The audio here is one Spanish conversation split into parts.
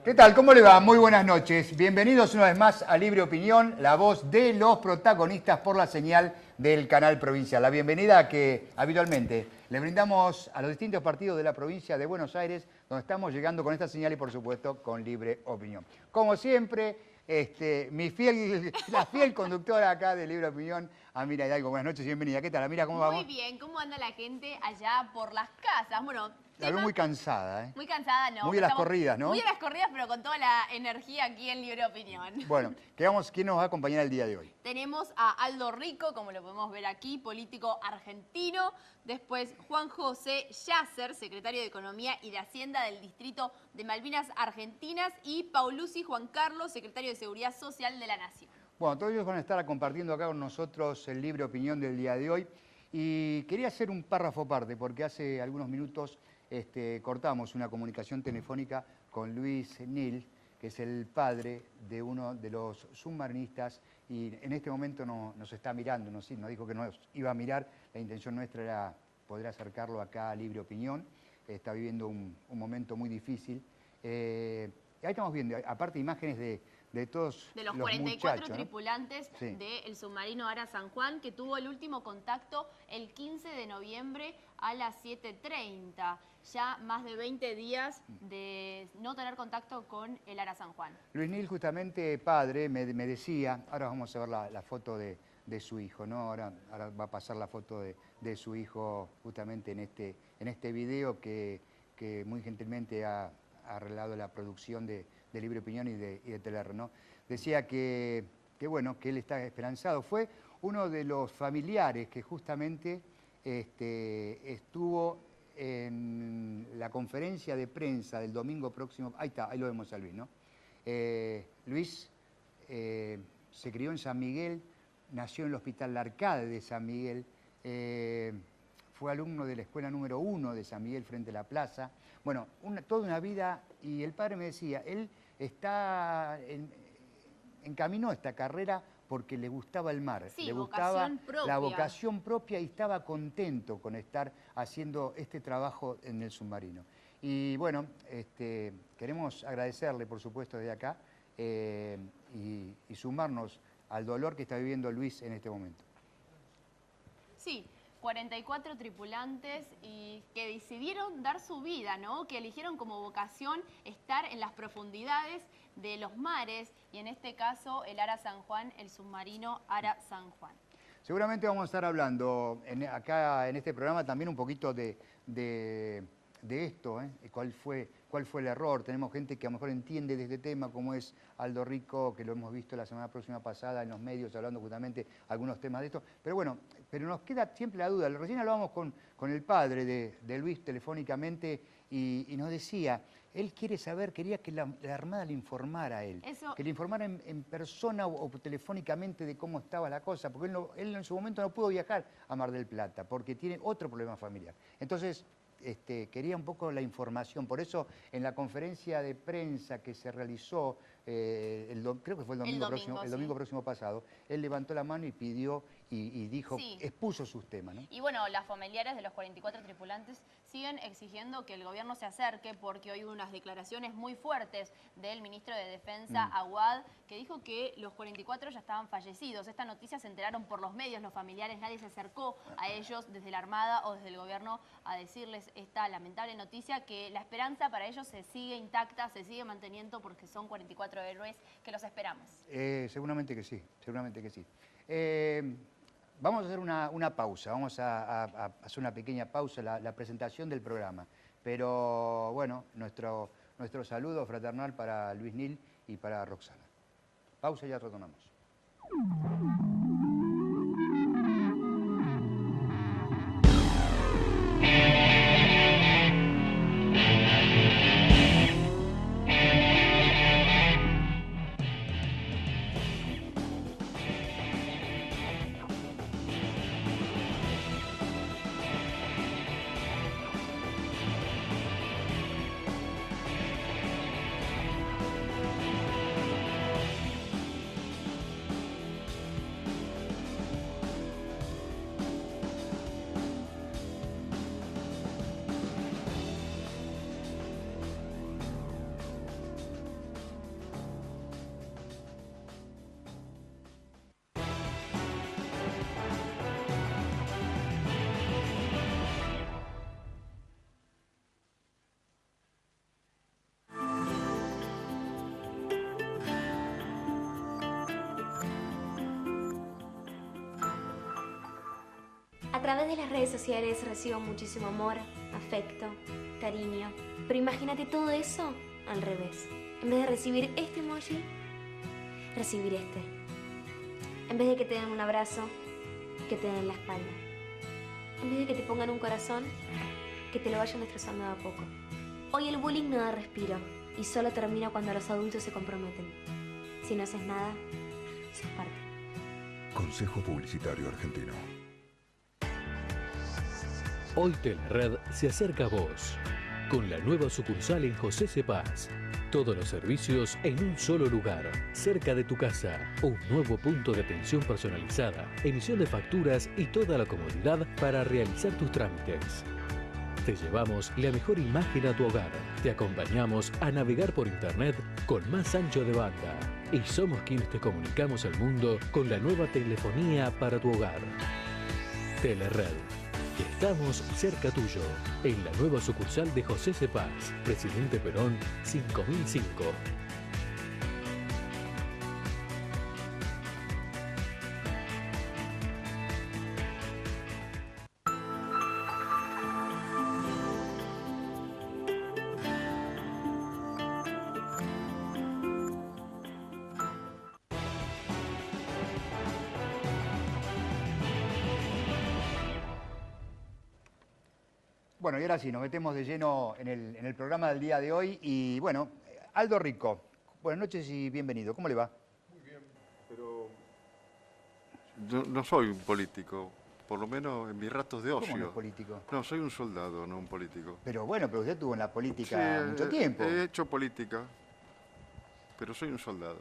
¿Qué tal? ¿Cómo le va? Muy buenas noches. Bienvenidos una vez más a Libre Opinión, la voz de los protagonistas por la señal del canal provincial. La bienvenida que habitualmente le brindamos a los distintos partidos de la provincia de Buenos Aires, donde estamos llegando con esta señal y por supuesto con Libre Opinión. Como siempre, la fiel conductora acá de Libre Opinión, Amira Hidalgo. Buenas noches y bienvenida. ¿Qué tal, Amira? ¿Cómo vamos? Muy bien, ¿cómo anda la gente allá por las casas? Bueno, La veo muy cansada, ¿eh? Muy cansada, no. Muy a las corridas, ¿no? Muy a las corridas, pero con toda la energía aquí en Libre Opinión. Bueno, ¿quién nos va a acompañar el día de hoy? Tenemos a Aldo Rico, como lo podemos ver aquí, político argentino. Después Juan José Yasser, secretario de Economía y de Hacienda del Distrito de Malvinas Argentinas. Y Paulucci Juan Carlos, secretario de Seguridad Social de la Nación. Bueno, todos ellos van a estar compartiendo acá con nosotros el Libre Opinión del día de hoy. Y quería hacer un párrafo aparte, porque hace algunos minutos cortamos una comunicación telefónica con Luis Nil, que es el padre de uno de los submarinistas, y en este momento nos está mirando, nos dijo que nos iba a mirar. La intención nuestra era poder acercarlo acá a Libre Opinión. Está viviendo un momento muy difícil. Ahí estamos viendo, aparte, imágenes de todos de los muchachos, 44 ¿no? tripulantes Sí. del submarino Ara San Juan, que tuvo el último contacto el 15 de noviembre a las 7:30. Ya más de 20 días de no tener contacto con el Ara San Juan. Luis Nil, justamente padre, me decía, ahora vamos a ver la foto de su hijo, ¿no? Ahora va a pasar la foto de su hijo justamente en este video que muy gentilmente ha arreglado la producción de Libre Opinión y de TLR, ¿no? Decía que bueno, que él está esperanzado. Fue uno de los familiares que justamente estuvo en la conferencia de prensa del domingo próximo. Ahí está, ahí lo vemos a Luis, ¿no? Luis se crió en San Miguel, nació en el Hospital La Arcade de San Miguel, fue alumno de la escuela número 1 de San Miguel frente a la plaza. Bueno, toda una vida, y el padre me decía, él encaminó esta carrera porque le gustaba el mar, Sí, le gustaba propia. la vocación propia y estaba contento con estar haciendo este trabajo en el submarino. Y bueno, queremos agradecerle, por supuesto, desde acá y sumarnos al dolor que está viviendo Luis en este momento. Sí, 44 tripulantes y que decidieron dar su vida, ¿no? Que eligieron como vocación estar en las profundidades de los mares y en este caso el Ara San Juan, el submarino Ara San Juan. Seguramente vamos a estar hablando acá en este programa también un poquito de esto, ¿eh? ¿Cuál fue el error? Tenemos gente que a lo mejor entiende de este tema, como es Aldo Rico, que lo hemos visto la semana próxima pasada en los medios hablando justamente algunos temas de esto. Pero bueno, pero nos queda siempre la duda. Recién hablábamos con el padre de Luis telefónicamente y nos decía, él quería que la Armada le informara a él, que le informara en persona o telefónicamente de cómo estaba la cosa, porque él en su momento no pudo viajar a Mar del Plata, porque tiene otro problema familiar. Entonces, quería un poco la información. Por eso, en la conferencia de prensa que se realizó, creo que fue el domingo próximo pasado, él levantó la mano y pidió y dijo, sí, expuso sus temas, ¿no? Y bueno, las familiares de los 44 tripulantes siguen exigiendo que el gobierno se acerque porque hoy hubo unas declaraciones muy fuertes del ministro de Defensa, Aguad, que dijo que los 44 ya estaban fallecidos. Esta noticia se enteraron por los medios, los familiares, nadie se acercó a ellos desde la Armada o desde el gobierno a decirles esta lamentable noticia, que la esperanza para ellos se sigue intacta, se sigue manteniendo porque son 44 héroes que los esperamos. Seguramente que sí, seguramente que sí. Vamos a hacer una pausa, vamos a hacer una pequeña pausa, la presentación del programa. Pero bueno, nuestro saludo fraternal para Luis Nil y para Roxana. Pausa y ya retornamos. través de las redes sociales recibo muchísimo amor, afecto, cariño. Pero imagínate todo eso al revés. En vez de recibir este emoji, recibir este. En vez de que te den un abrazo, que te den la espalda. En vez de que te pongan un corazón, que te lo vayan destrozando de a poco. Hoy el bullying no da respiro y solo termina cuando los adultos se comprometen. Si no haces nada, sos parte. Consejo Publicitario Argentino. Hoy Telered se acerca a vos con la nueva sucursal en José Cepaz. Todos los servicios en un solo lugar, cerca de tu casa. Un nuevo punto de atención personalizada, emisión de facturas y toda la comodidad para realizar tus trámites. Te llevamos la mejor imagen a tu hogar. Te acompañamos a navegar por internet con más ancho de banda. Y somos quienes te comunicamos al mundo con la nueva telefonía para tu hogar. Telered. Estamos cerca tuyo, en la nueva sucursal de José Cepaz, Presidente Perón, 5005. Bueno, y ahora sí, nos metemos de lleno en el programa del día de hoy. Y bueno, Aldo Rico, buenas noches y bienvenido. ¿Cómo le va? Muy bien, pero yo no soy un político, por lo menos en mis ratos de ocio. ¿Cómo no es político? No, soy un soldado, no un político. Pero bueno, pero usted estuvo en la política Sí, mucho tiempo. He hecho política, pero soy un soldado.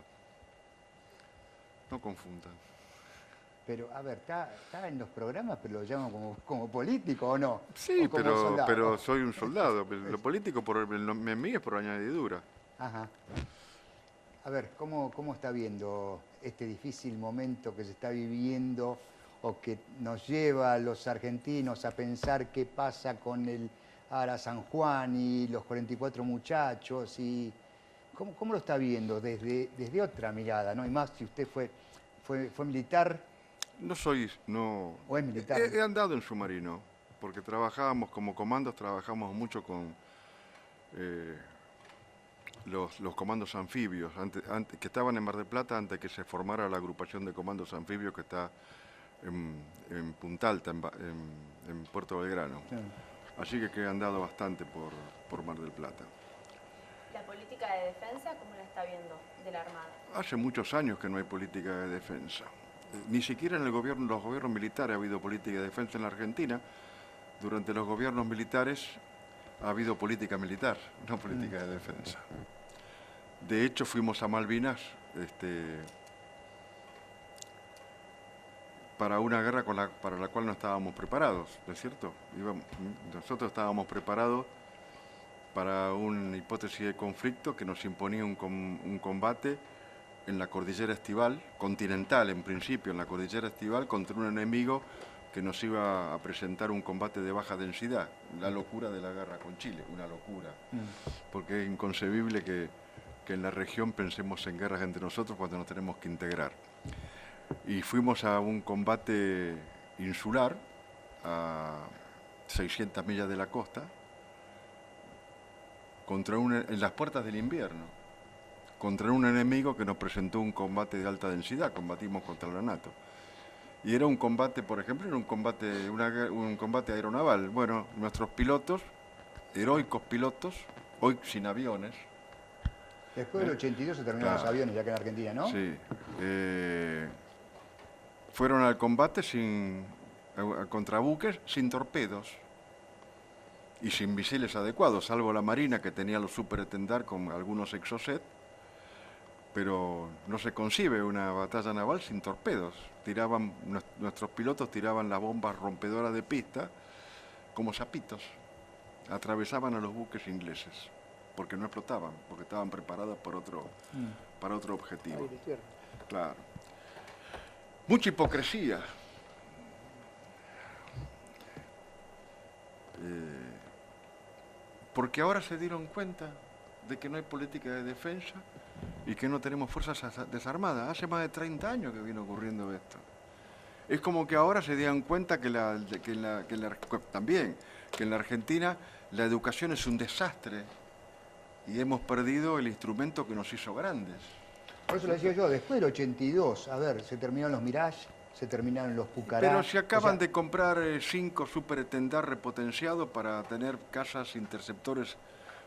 No confundan. Pero, a ver, está en los programas, pero lo llaman como político, ¿o no? Sí, ¿O como soldado? pero soy un soldado. Lo político en mí es por añadidura. Ajá. A ver, ¿cómo está viendo este difícil momento que se está viviendo o que nos lleva a los argentinos a pensar qué pasa con el Ara San Juan y los 44 muchachos? Y ¿cómo lo está viendo desde otra mirada, ¿no? Y más si usted fue militar. No. ¿O es militar? He andado en submarino, porque trabajábamos como comandos, trabajamos mucho con los comandos anfibios, que estaban en Mar del Plata antes que se formara la agrupación de comandos anfibios que está en Punta Alta, en Puerto Belgrano. Sí. Así que he andado bastante por Mar del Plata. ¿La política de defensa cómo la está viendo de la Armada? Hace muchos años que no hay política de defensa. Ni siquiera en los gobiernos militares ha habido política de defensa en la Argentina. Durante los gobiernos militares ha habido política militar, no política de defensa. De hecho, fuimos a Malvinas para una guerra para la cual no estábamos preparados, ¿no es cierto? Nosotros estábamos preparados para una hipótesis de conflicto que nos imponía un combate en la cordillera estival, continental en principio, en la cordillera estival, contra un enemigo que nos iba a presentar un combate de baja densidad. La locura de la guerra con Chile, una locura. Porque es inconcebible que en la región pensemos en guerras entre nosotros cuando nos tenemos que integrar. Y fuimos a un combate insular, a 600 millas de la costa, en las puertas del invierno, contra un enemigo que nos presentó un combate de alta densidad. Combatimos contra la NATO. Y era un combate, por ejemplo, era un combate aeronaval. Bueno, nuestros pilotos, heroicos pilotos, hoy sin aviones. Después del 82 se terminaron los aviones ya que en Argentina, ¿no? Sí. Fueron al combate contra buques sin torpedos y sin misiles adecuados, salvo la Marina, que tenía los Super-Etendard con algunos Exocet. Pero no se concibe una batalla naval sin torpedos. Nuestros pilotos tiraban las bombas rompedoras de pista como sapitos. Atravesaban a los buques ingleses, porque no explotaban, porque estaban preparados para otro objetivo. Claro. Mucha hipocresía. Porque ahora se dieron cuenta de que no hay política de defensa y que no tenemos fuerzas desarmadas. Hace más de 30 años que viene ocurriendo esto. Es como que ahora se dieron cuenta que también que en la Argentina la educación es un desastre y hemos perdido el instrumento que nos hizo grandes. Por eso lo decía yo, después del 82, a ver, se terminaron los Mirage, se terminaron los Pucará. Pero se acaban de comprar 5 superetendar repotenciados para tener casas interceptores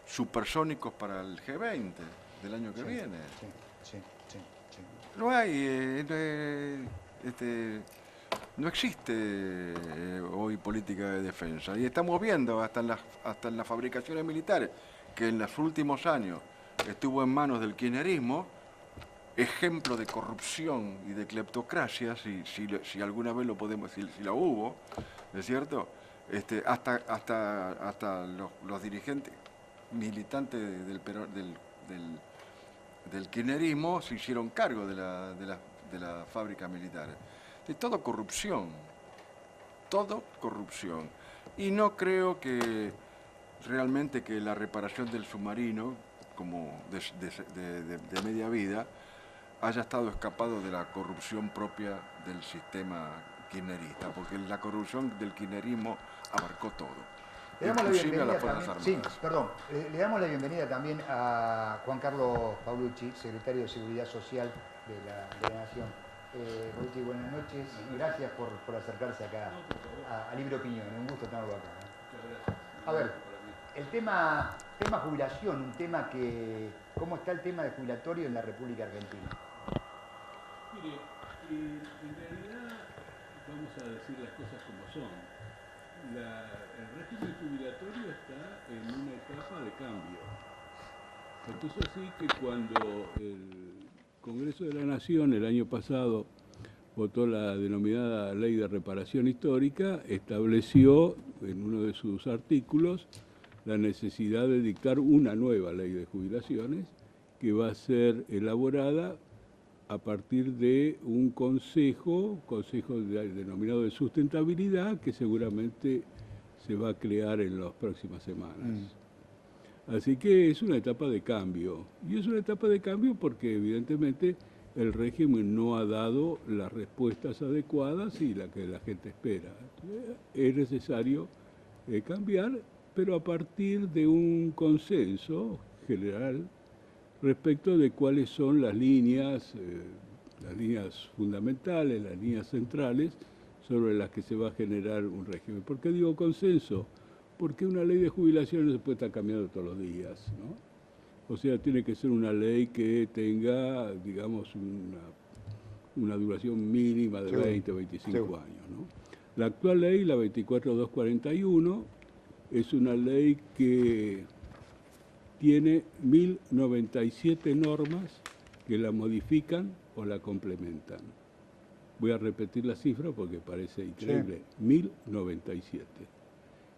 supersónicos para el G20 del año que viene. Sí. No hay, no existe hoy política de defensa. Y estamos viendo hasta en las fabricaciones militares, que en los últimos años estuvo en manos del kirchnerismo, ejemplo de corrupción y de cleptocracia, si alguna vez lo podemos decir, si la hubo, ¿no es cierto? Hasta los dirigentes militantes del kirchnerismo se hicieron cargo de la fábrica militar. De todo corrupción. Y no creo que realmente que la reparación del submarino, como de media vida, haya estado escapado de la corrupción propia del sistema kirchnerista, porque la corrupción del kirchnerismo abarcó todo. Le damos la Inclusive a bienvenida las Fuerzas también, Armadas. sí, perdón, le damos la bienvenida también a Juan Carlos Paulucci, secretario de Seguridad Social de la Nación. Paulucci, buenas noches y gracias por acercarse acá a Libre Opinión, un gusto tenerlo acá, ¿no? A ver, el tema jubilación, un tema que... ¿Cómo está el tema de jubilatorio en la República Argentina? Mire, en realidad vamos a decir las cosas como son. El régimen jubilatorio está en una etapa de cambio. Entonces así que cuando el Congreso de la Nación el año pasado votó la denominada Ley de Reparación Histórica, estableció en uno de sus artículos la necesidad de dictar una nueva ley de jubilaciones que va a ser elaborada a partir de un consejo denominado de sustentabilidad, que seguramente se va a crear en las próximas semanas. Así que es una etapa de cambio. Y es una etapa de cambio porque evidentemente el régimen no ha dado las respuestas adecuadas y la que la gente espera. Es necesario cambiar, pero a partir de un consenso general respecto de cuáles son las líneas fundamentales, las líneas centrales sobre las que se va a generar un régimen. ¿Por qué digo consenso? Porque una ley de jubilación no se puede estar cambiando todos los días, ¿no? O sea, tiene que ser una ley que tenga, digamos, una duración mínima de 20 o 25 años, ¿no? La actual ley, la 24241, es una ley que tiene 1097 normas que la modifican o la complementan. Voy a repetir la cifra porque parece increíble. 1097.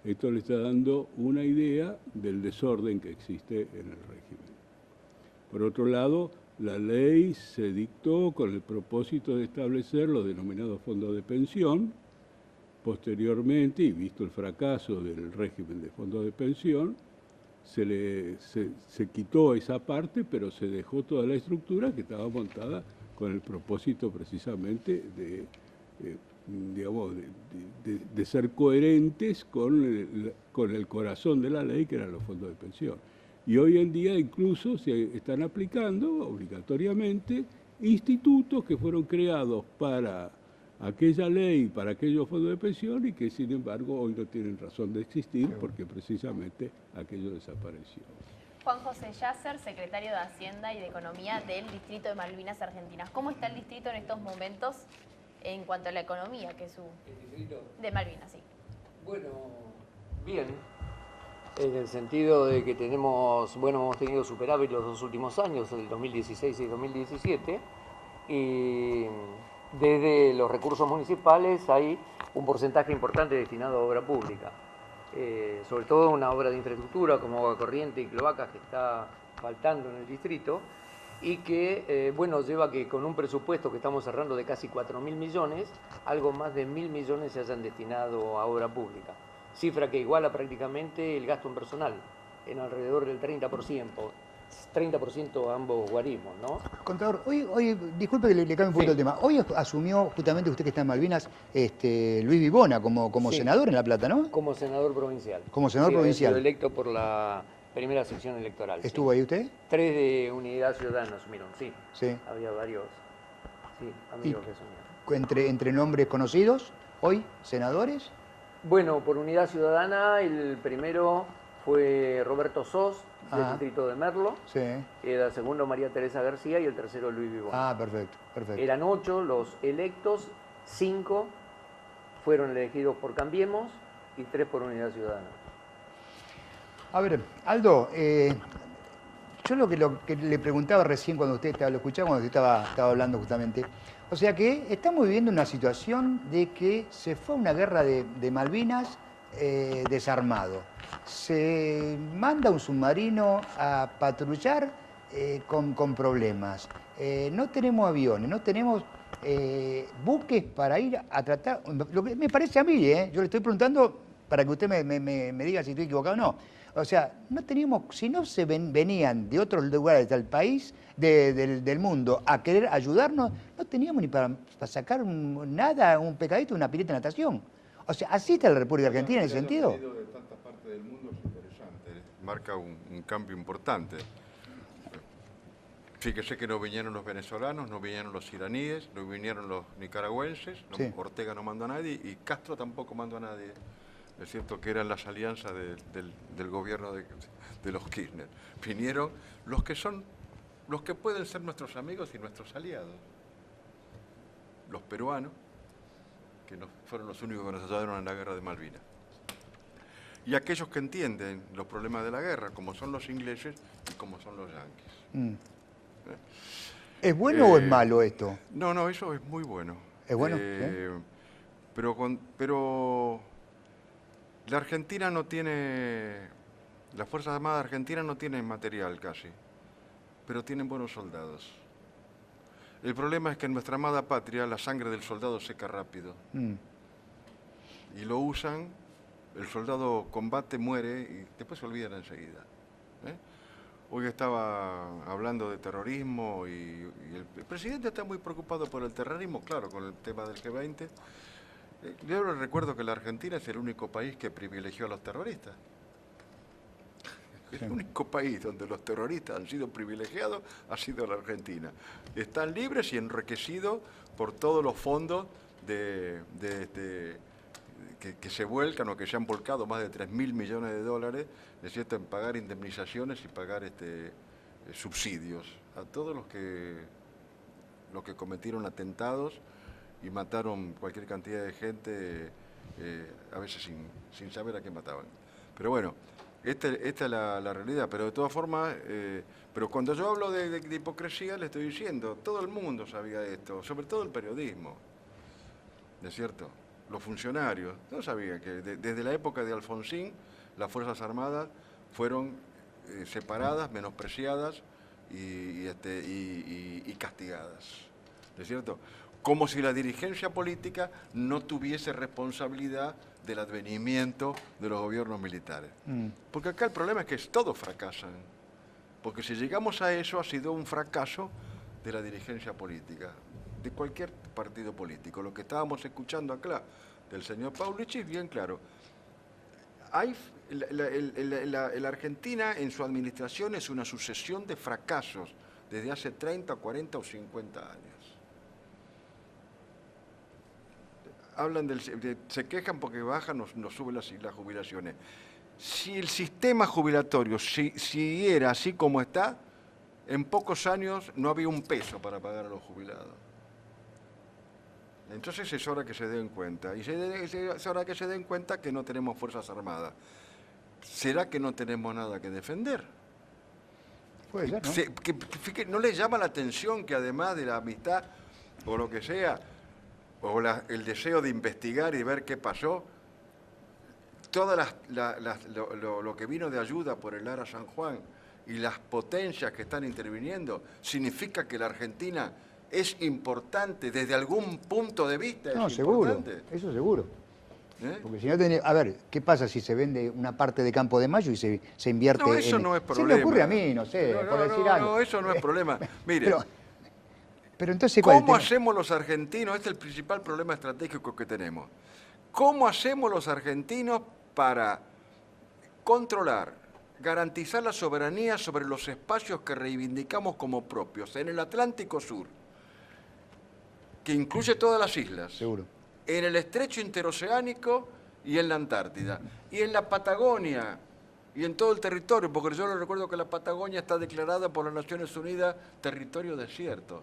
Esto le está dando una idea del desorden que existe en el régimen. Por otro lado, la ley se dictó con el propósito de establecer los denominados fondos de pensión. Posteriormente, y visto el fracaso del régimen de fondos de pensión, se quitó esa parte, pero se dejó toda la estructura que estaba montada con el propósito precisamente de ser coherentes con el corazón de la ley, que eran los fondos de pensión. Y hoy en día incluso se están aplicando obligatoriamente institutos que fueron creados para aquella ley, para aquellos fondos de pensión y que sin embargo hoy no tienen razón de existir porque precisamente aquello desapareció. Juan José Yasser, secretario de Hacienda y de Economía del Distrito de Malvinas Argentinas. ¿Cómo está el distrito en estos momentos en cuanto a la economía, que es su... ¿El distrito? De Malvinas, sí. Bueno, bien, en el sentido de que hemos tenido superávit los dos últimos años, el 2016 y 2017, y desde los recursos municipales hay un porcentaje importante destinado a obra pública. Sobre todo una obra de infraestructura como agua corriente y cloacas que está faltando en el distrito y que, lleva que con un presupuesto que estamos cerrando de casi 4.000 millones, algo más de 1.000 millones se hayan destinado a obra pública. Cifra que iguala prácticamente el gasto en personal, en alrededor del 30%. 30% ambos guarismos, ¿no? Contador, hoy disculpe que le cambie un poquito el tema. Hoy asumió justamente usted que está en Malvinas, Luis Vivona como Sí. senador en La Plata, ¿no? Como senador provincial. Como senador Sí, provincial. Había sido electo por la primera sección electoral. ¿Estuvo ahí usted? 3 de Unidad Ciudadana asumieron, sí. Sí. Había varios, sí, amigos que asumieron. Entre nombres conocidos, hoy, senadores. Bueno, por Unidad Ciudadana, el primero fue Roberto Sos, del Ajá. distrito de Merlo. Sí. El segundo, María Teresa García, y el tercero, Luis Vivona. Ah, perfecto, perfecto. Eran 8 los electos, 5 fueron elegidos por Cambiemos y 3 por Unidad Ciudadana. A ver, Aldo, yo lo que le preguntaba recién cuando usted lo escuchaba, cuando usted estaba hablando justamente, o sea que estamos viviendo una situación de que se fue a una guerra de Malvinas desarmado. Se manda un submarino a patrullar con problemas. No tenemos aviones, no tenemos buques para ir a tratar. Lo que me parece a mí, yo le estoy preguntando para que usted me diga si estoy equivocado o no. O sea, no teníamos, si no venían de otros lugares del país, del mundo, a querer ayudarnos, no teníamos ni para sacar nada, un pecadito, una pileta de natación. O sea, así está la República Argentina en ese sentido. El de tantas partes del mundo es interesante, marca un cambio importante. Fíjese que no vinieron los venezolanos, no vinieron los iraníes, no vinieron los nicaragüenses, Sí. Ortega no mandó a nadie y Castro tampoco mandó a nadie. Es cierto que eran las alianzas del gobierno de los Kirchner. Vinieron los que pueden ser nuestros amigos y nuestros aliados. Los peruanos, que fueron los únicos que nos ayudaron en la guerra de Malvinas. Y aquellos que entienden los problemas de la guerra, como son los ingleses y como son los yanquis. ¿Es bueno o es malo esto? No, eso es muy bueno. ¿Es bueno? Pero la Argentina no tiene, las Fuerzas Armadas Argentinas no tienen material casi, pero tienen buenos soldados. El problema es que en nuestra amada patria la sangre del soldado seca rápido. Y lo usan, el soldado combate, muere y después se olvidan enseguida. Hoy estaba hablando de terrorismo y el presidente está muy preocupado por el terrorismo, claro, con el tema del G20. Yo le recuerdo que la Argentina es el único país que privilegió a los terroristas. El único país donde los terroristas han sido privilegiados ha sido la Argentina. Están libres y enriquecidos por todos los fondos que se vuelcan o que se han volcado más de 3.000 millones de dólares, ¿es cierto?, en pagar indemnizaciones y pagar subsidios a todos los que cometieron atentados y mataron cualquier cantidad de gente, a veces sin saber a qué mataban. Pero bueno, esta es la realidad, pero de todas formas, pero cuando yo hablo de hipocresía, le estoy diciendo, todo el mundo sabía esto, sobre todo el periodismo, ¿no es cierto? Los funcionarios no sabían que desde la época de Alfonsín las Fuerzas Armadas fueron separadas, menospreciadas y castigadas, ¿no es cierto? Como si la dirigencia política no tuviese responsabilidad del advenimiento de los gobiernos militares. Porque acá el problema es que todos fracasan, porque si llegamos a eso ha sido un fracaso de la dirigencia política, de cualquier partido político. Lo que estábamos escuchando acá del señor Paulich es bien claro. La Argentina en su administración es una sucesión de fracasos desde hace 30, 40 o 50 años. Hablan se quejan porque bajan, nos suben las jubilaciones. Si el sistema jubilatorio siguiera así como está, en pocos años no había un peso para pagar a los jubilados. Entonces es hora que se den cuenta. Y es hora que se den cuenta que no tenemos Fuerzas Armadas. ¿Será que no tenemos nada que defender? Puede ser, ¿no? ¿No les llama la atención que además de la amistad o lo que sea, o el deseo de investigar y ver qué pasó, todo lo que vino de ayuda por el Ara San Juan y las potencias que están interviniendo, significa que la Argentina es importante desde algún punto de vista? No, seguro, eso seguro. Porque si no a ver, ¿qué pasa si se vende una parte de Campo de Mayo y se invierte No, eso en... no es Se problema. me ocurre a mí, no sé, No, por decir algo. No, eso no es problema. Mire, pero entonces, ¿cuál es el ¿cómo tema? hacemos los argentinos? Este es el principal problema estratégico que tenemos. ¿Cómo hacemos los argentinos para controlar, garantizar la soberanía sobre los espacios que reivindicamos como propios en el Atlántico Sur, que incluye todas las islas, Seguro. en el estrecho interoceánico y en la Antártida, y en la Patagonia, y en todo el territorio, porque yo le recuerdo que la Patagonia está declarada por las Naciones Unidas territorio desierto,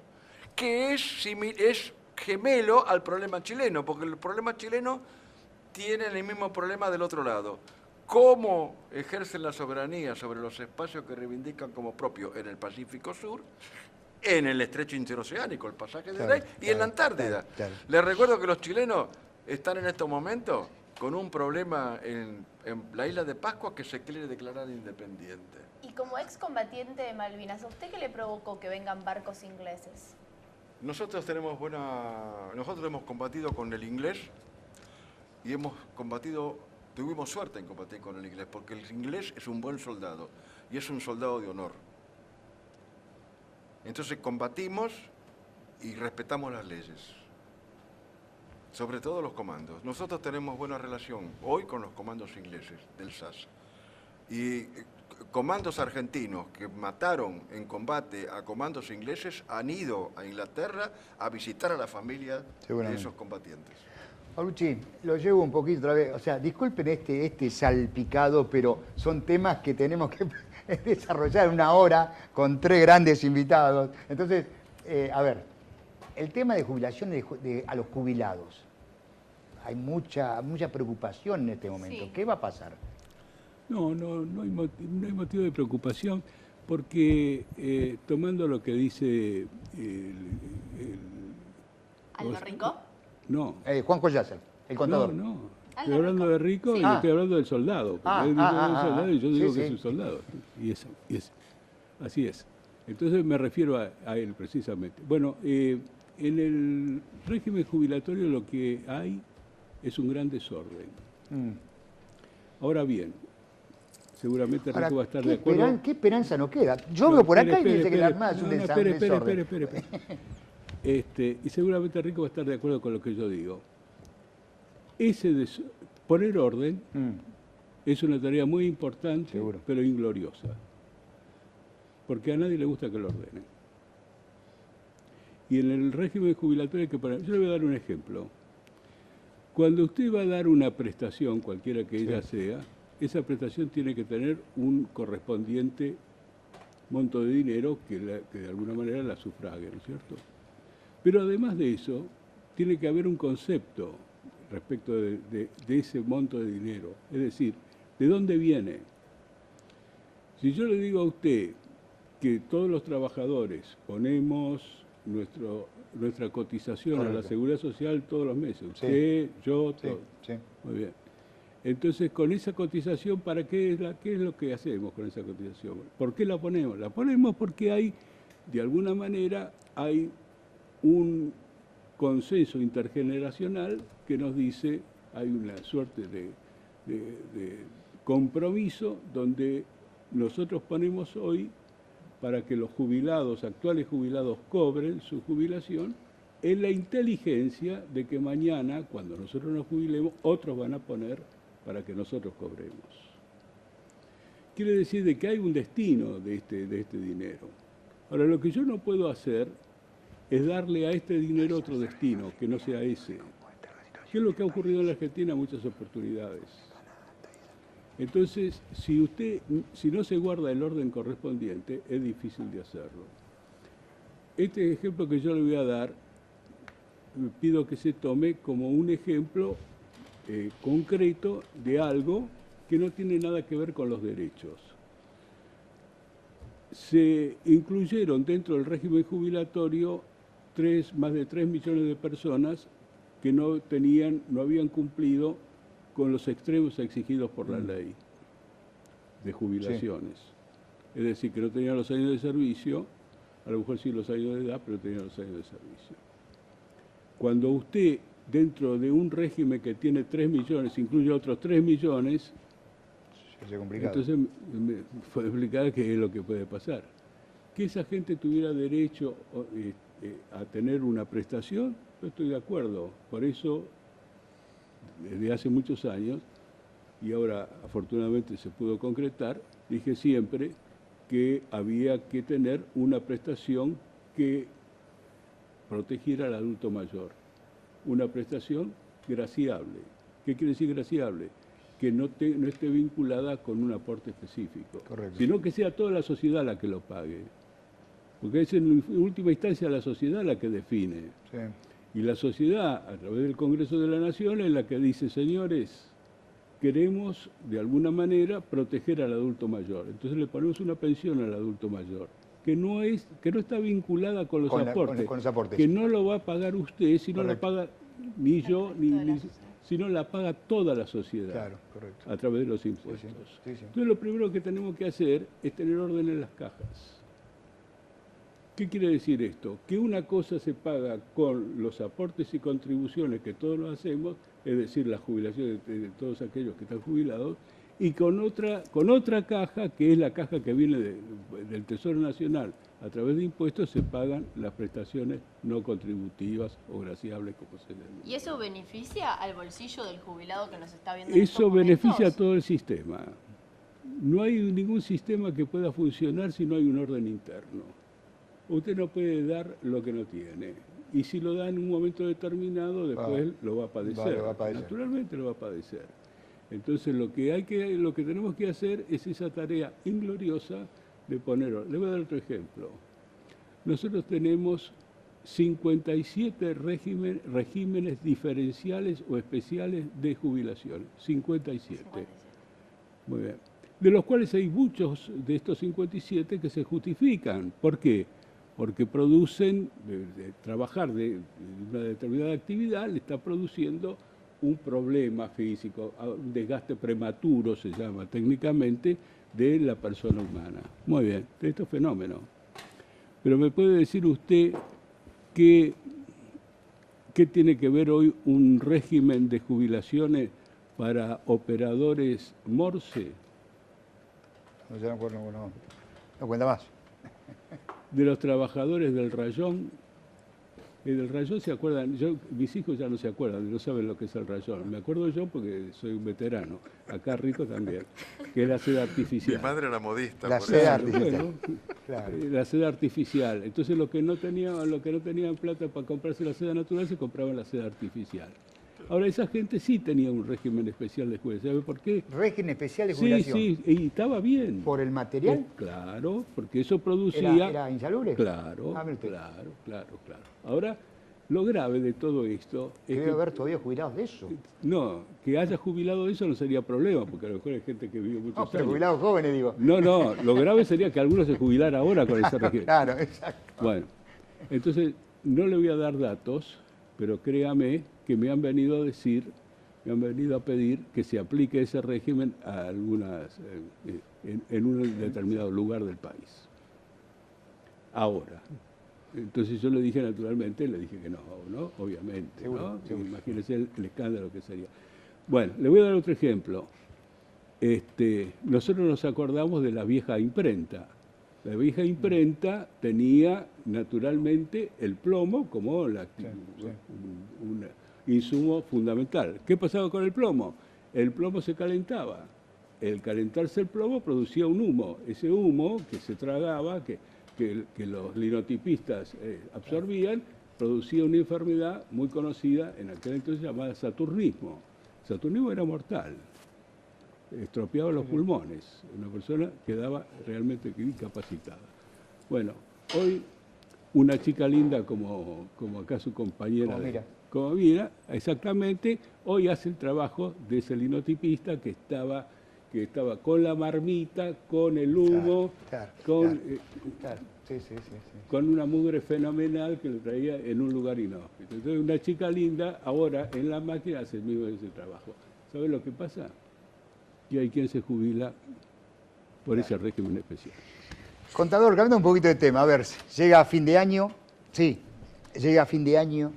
que es gemelo al problema chileno, porque el problema chileno tiene el mismo problema del otro lado. ¿Cómo ejercen la soberanía sobre los espacios que reivindican como propios en el Pacífico Sur, en el estrecho interoceánico, el pasaje de Drake, y en la Antártida? Claro. Les recuerdo que los chilenos están en estos momentos con un problema en la isla de Pascua que se quiere declarar independiente. Y como excombatiente de Malvinas, ¿a usted qué le provocó que vengan barcos ingleses? Nosotros hemos combatido con el inglés y tuvimos suerte en combatir con el inglés, porque el inglés es un buen soldado y es un soldado de honor. Entonces combatimos y respetamos las leyes, sobre todo los comandos. Nosotros tenemos buena relación hoy con los comandos ingleses del SAS. Y comandos argentinos que mataron en combate a comandos ingleses han ido a Inglaterra a visitar a la familia de esos combatientes. Paulucci, lo llevo un poquito otra vez. O sea, disculpen este salpicado, pero son temas que tenemos que desarrollar en una hora con 3 grandes invitados. Entonces, a ver, el tema de jubilación a los jubilados. Hay mucha preocupación en este momento. Sí. ¿Qué va a pasar? No hay motivo de preocupación porque tomando lo que dice ¿Aldo Rico? No. Juan Collacer, el contador. No. Estoy hablando de Rico y estoy hablando del soldado. Porque él dice del soldado y yo digo que es un soldado. Y así es. Entonces me refiero a él precisamente. Bueno, en el régimen jubilatorio lo que hay es un gran desorden. Ahora bien, seguramente Rico va a estar de acuerdo. ¿Qué esperanza nos queda? Yo veo por acá y me dice que la Armada es un desorden. Espere. Y seguramente Rico va a estar de acuerdo con lo que yo digo. Poner orden es una tarea muy importante, Seguro. pero ingloriosa. Porque a nadie le gusta que lo ordenen. Y en el régimen jubilatorio yo le voy a dar un ejemplo. Cuando usted va a dar una prestación, cualquiera que ella sea, esa prestación tiene que tener un correspondiente monto de dinero que de alguna manera la sufrague, ¿no es cierto? Pero además de eso, tiene que haber un concepto respecto de ese monto de dinero. Es decir, ¿de dónde viene? Si yo le digo a usted que todos los trabajadores ponemos nuestra cotización a la Seguridad Social todos los meses, usted, yo, todos. Sí. Muy bien. Entonces, con esa cotización, ¿qué es lo que hacemos con esa cotización? ¿Por qué la ponemos? La ponemos porque de alguna manera, hay un consenso intergeneracional que nos dice, hay una suerte de compromiso donde nosotros ponemos hoy para que los actuales jubilados, cobren su jubilación en la inteligencia de que mañana, cuando nosotros nos jubilemos, otros van a poner para que nosotros cobremos. Quiere decir de que hay un destino de este dinero. Ahora, lo que yo no puedo hacer es darle a este dinero otro destino, que no sea ese. ¿Qué es lo que ha ocurrido en la Argentina? Muchas oportunidades. Entonces, si no se guarda el orden correspondiente, es difícil de hacerlo. Este ejemplo que yo le voy a dar, pido que se tome como un ejemplo concreto de algo que no tiene nada que ver con los derechos. Se incluyeron dentro del régimen jubilatorio más de 3 millones de personas que no habían cumplido con los extremos exigidos por la ley de jubilaciones. Es decir, que no tenían los años de servicio, a lo mejor sí los años de edad, pero tenían los años de servicio. Cuando usted dentro de un régimen que tiene 3 millones, incluye otros 3 millones, Es complicado. entonces me puede explicar qué es lo que puede pasar. Que esa gente tuviera derecho a tener una prestación, yo estoy de acuerdo. Por eso, desde hace muchos años, y ahora afortunadamente se pudo concretar, dije siempre que había que tener una prestación que protegiera al adulto mayor. Una prestación graciable. ¿Qué quiere decir graciable? Que no esté vinculada con un aporte específico, Correcto. sino que sea toda la sociedad la que lo pague. Porque es en última instancia la sociedad la que define. Sí. Y la sociedad, a través del Congreso de la Nación, es la que dice, señores, queremos de alguna manera proteger al adulto mayor. Entonces le ponemos una pensión al adulto mayor, que no está vinculada con los aportes, con los aportes. que no lo va a pagar usted, si no la Correcto. paga ni yo, El resto de la ni sociedad. sino la paga toda la sociedad. Claro, correcto. A través de los impuestos. Sí, sí. Entonces lo primero que tenemos que hacer es tener orden en las cajas. ¿Qué quiere decir esto? Que una cosa se paga con los aportes y contribuciones que todos los hacemos, es decir, las jubilaciones de todos aquellos que están jubilados, y con otra caja, que es la caja que viene del Tesoro Nacional, a través de impuestos se pagan las prestaciones no contributivas o graciables, como se denomina. ¿Y eso beneficia al bolsillo del jubilado que nos está viendo? Eso beneficia a todo el sistema. No hay ningún sistema que pueda funcionar si no hay un orden interno. Usted no puede dar lo que no tiene. Y si lo da en un momento determinado, después lo va a padecer. Lo va a padecer. Naturalmente lo va a padecer. Entonces lo que tenemos que hacer es esa tarea ingloriosa de poner. Le voy a dar otro ejemplo. Nosotros tenemos 57 regímenes diferenciales o especiales de jubilación. 57. Muy bien. De los cuales hay muchos de estos 57 que se justifican. ¿Por qué? Porque producen, trabajar de una determinada actividad le está produciendo un problema físico, un desgaste prematuro se llama técnicamente, de la persona humana. Muy bien, de estos fenómenos. Pero ¿me puede decir usted qué tiene que ver hoy un régimen de jubilaciones para operadores Morse? No, ya no cuenta más. De los trabajadores del rayón. Del rayón se acuerdan, mis hijos ya no se acuerdan, no saben lo que es el rayón. Me acuerdo yo porque soy un veterano, acá Rico también, que es la seda artificial. Mi madre era modista. La por seda eso. artificial. Bueno, Claro. la seda artificial. Entonces los que no tenían plata para comprarse la seda natural se compraban la seda artificial. Ahora esa gente sí tenía un régimen especial de jubilación. ¿Sabe por qué? Régimen especial de Sí, jubilación. sí, y estaba bien. ¿Por el material? Claro, porque eso producía... ¿Era insalubre? Claro, Ah, mire usted. claro. Ahora, lo grave de todo esto es Debe que... haber todavía jubilados de eso. No, que haya jubilado de eso no sería problema, porque a lo mejor hay gente que vive muchos No, pero años. jubilados jóvenes, digo. No, lo grave sería que alguno se jubilara ahora con ese régimen. Claro, exacto. Bueno, entonces no le voy a dar datos, pero créame que me han venido a pedir que se aplique ese régimen a algunas, en un determinado lugar del país. Ahora. Entonces yo le dije naturalmente, le dije que no, obviamente, Seguro, ¿no? seguro. Imagínese el escándalo que sería. Bueno, le voy a dar otro ejemplo. Nosotros nos acordamos de la vieja imprenta. La vieja imprenta tenía naturalmente el plomo como un insumo fundamental. ¿Qué pasaba con el plomo? El plomo se calentaba. El calentarse el plomo producía un humo. Ese humo que se tragaba, que los linotipistas absorbían, producía una enfermedad muy conocida en aquel entonces llamada saturnismo. El saturnismo era mortal. Estropeaba los pulmones. Una persona quedaba realmente incapacitada. Bueno, hoy una chica linda como acá su compañera, como Mira, exactamente, hoy hace el trabajo de ese linotipista que estaba con la marmita, con el humo, con una mugre fenomenal que lo traía en un lugar inhóspito. Entonces una chica linda ahora en la máquina hace el mismo ese trabajo. ¿Sabe lo que pasa? Y hay quien se jubila por ese régimen especial. Contador, cambiando un poquito de tema, a ver, llega a fin de año, llega a fin de año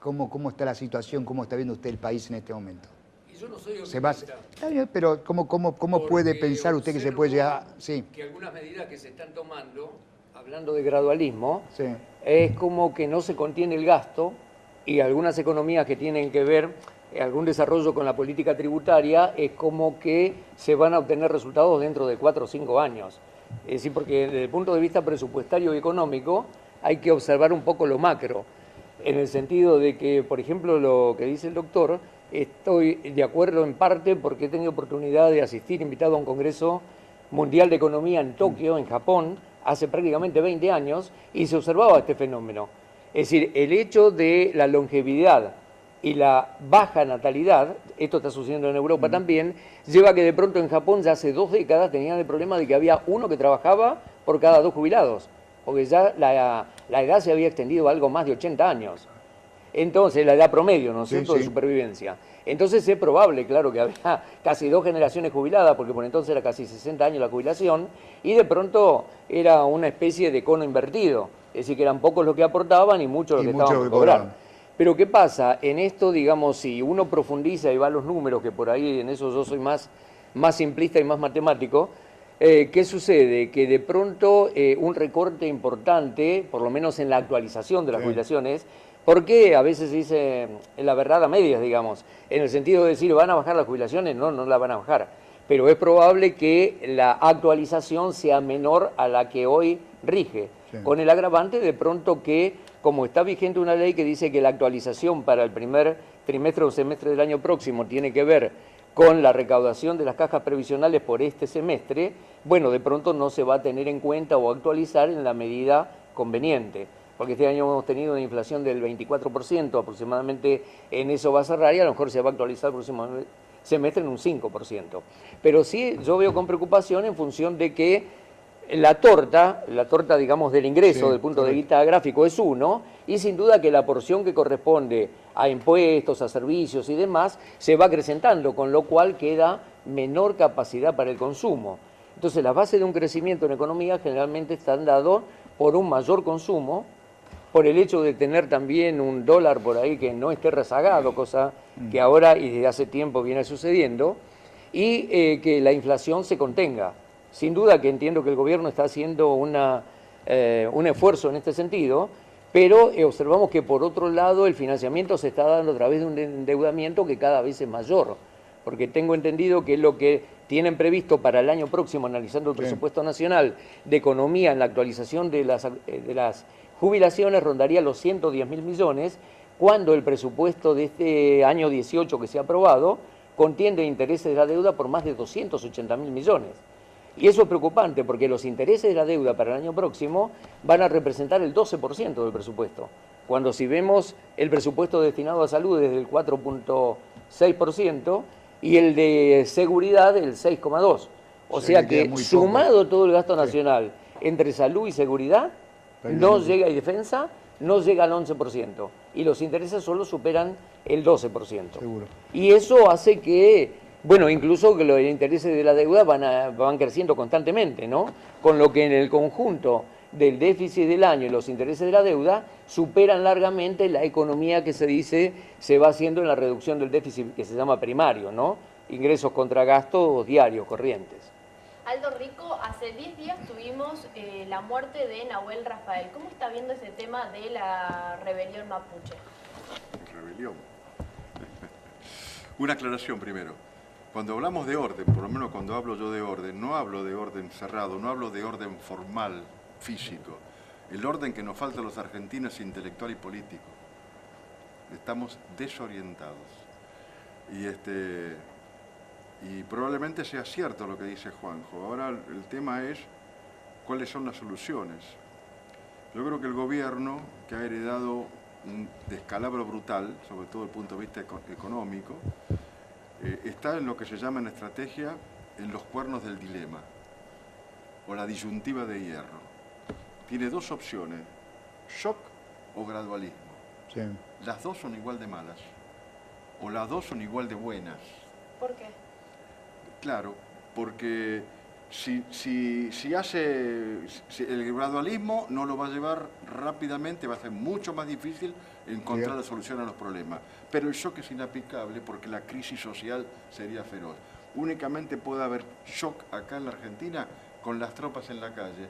¿Cómo está la situación? ¿Cómo está viendo usted el país en este momento? Y yo no soy Está bien, pero ¿cómo puede pensar usted que se puede llegar? Sí. Que algunas medidas que se están tomando, hablando de gradualismo, Sí. es como que no se contiene el gasto y algunas economías que tienen que ver algún desarrollo con la política tributaria es como que se van a obtener resultados dentro de 4 o 5 años. Es decir, porque desde el punto de vista presupuestario y económico hay que observar un poco lo macro, en el sentido de que, por ejemplo, lo que dice el doctor, estoy de acuerdo en parte porque he tenido oportunidad de asistir invitado a un Congreso Mundial de Economía en Tokio, en Japón, hace prácticamente 20 años, y se observaba este fenómeno. Es decir, el hecho de la longevidad y la baja natalidad, esto está sucediendo en Europa también, lleva a que de pronto en Japón ya hace 2 décadas tenían el problema de que había uno que trabajaba por cada 2 jubilados, porque ya la edad se había extendido a algo más de 80 años. Entonces, la edad promedio, ¿no es cierto?, de supervivencia. Entonces es probable, claro, que había casi 2 generaciones jubiladas, porque por entonces era casi 60 años la jubilación, y de pronto era una especie de cono invertido. Es decir, que eran pocos los que aportaban y muchos los que estaban por cobrar. Pero ¿qué pasa? En esto, digamos, si uno profundiza y va a los números, que por ahí en eso yo soy más simplista y más matemático, ¿qué sucede? Que de pronto un recorte importante, por lo menos en la actualización de las jubilaciones, porque a veces se dice la verdad a medias, digamos, en el sentido de decir, ¿van a bajar las jubilaciones? No, no la van a bajar. Pero es probable que la actualización sea menor a la que hoy rige, con el agravante de pronto que, como está vigente una ley que dice que la actualización para el primer trimestre o semestre del año próximo tiene que ver con la recaudación de las cajas previsionales por este semestre, bueno, de pronto no se va a tener en cuenta o actualizar en la medida conveniente. Porque este año hemos tenido una inflación del 24%, aproximadamente en eso va a cerrar, y a lo mejor se va a actualizar el próximo semestre en un 5%. Pero sí, yo veo con preocupación en función de que la torta, digamos, del ingreso, del punto de vista gráfico, es 1, y sin duda que la porción que corresponde a impuestos, a servicios y demás, se va acrecentando, con lo cual queda menor capacidad para el consumo. Entonces, las bases de un crecimiento en economía generalmente están dadas por un mayor consumo, por el hecho de tener también un dólar por ahí que no esté rezagado, cosa que ahora y desde hace tiempo viene sucediendo, y que la inflación se contenga. Sin duda que entiendo que el gobierno está haciendo un esfuerzo en este sentido, pero observamos que por otro lado el financiamiento se está dando a través de un endeudamiento que cada vez es mayor, porque tengo entendido que lo que tienen previsto para el año próximo, analizando el presupuesto nacional de economía en la actualización de las jubilaciones, rondaría los 110.000 millones, cuando el presupuesto de este año 18 que se ha aprobado contiene intereses de la deuda por más de 280.000 millones. Y eso es preocupante porque los intereses de la deuda para el año próximo van a representar el 12% del presupuesto, cuando si vemos el presupuesto destinado a salud desde el 4.6% y el de seguridad el 6,2%. O sea que sumado todo el gasto nacional entre salud y seguridad, no llega, y defensa, no llega al 11%. Y los intereses solo superan el 12%. Seguro. Y eso hace que, bueno, incluso que los intereses de la deuda van creciendo constantemente, ¿no? Con lo que en el conjunto del déficit del año y los intereses de la deuda superan largamente la economía que se dice se va haciendo en la reducción del déficit que se llama primario, ¿no? Ingresos contra gastos diarios, corrientes. Aldo Rico, hace 10 días tuvimos la muerte de Nahuel Rafael. ¿Cómo está viendo ese tema de la rebelión mapuche? Rebelión. Una aclaración primero. Cuando hablamos de orden, por lo menos cuando hablo yo de orden, no hablo de orden cerrado, no hablo de orden formal, físico. El orden que nos falta a los argentinos es intelectual y político. Estamos desorientados. Y probablemente sea cierto lo que dice Juanjo. Ahora el tema es cuáles son las soluciones. Yo creo que el gobierno, que ha heredado un descalabro brutal, sobre todo desde el punto de vista económico, está en lo que se llama en estrategia en los cuernos del dilema, o la disyuntiva de hierro. Tiene 2 opciones, shock o gradualismo. Sí. Las 2 son igual de malas, o las 2 son igual de buenas. ¿Por qué? Claro, porque si el gradualismo no lo va a llevar rápidamente, va a ser mucho más difícil encontrar la solución a los problemas. Pero el shock es inaplicable porque la crisis social sería feroz. Únicamente puede haber shock acá en la Argentina con las tropas en la calle.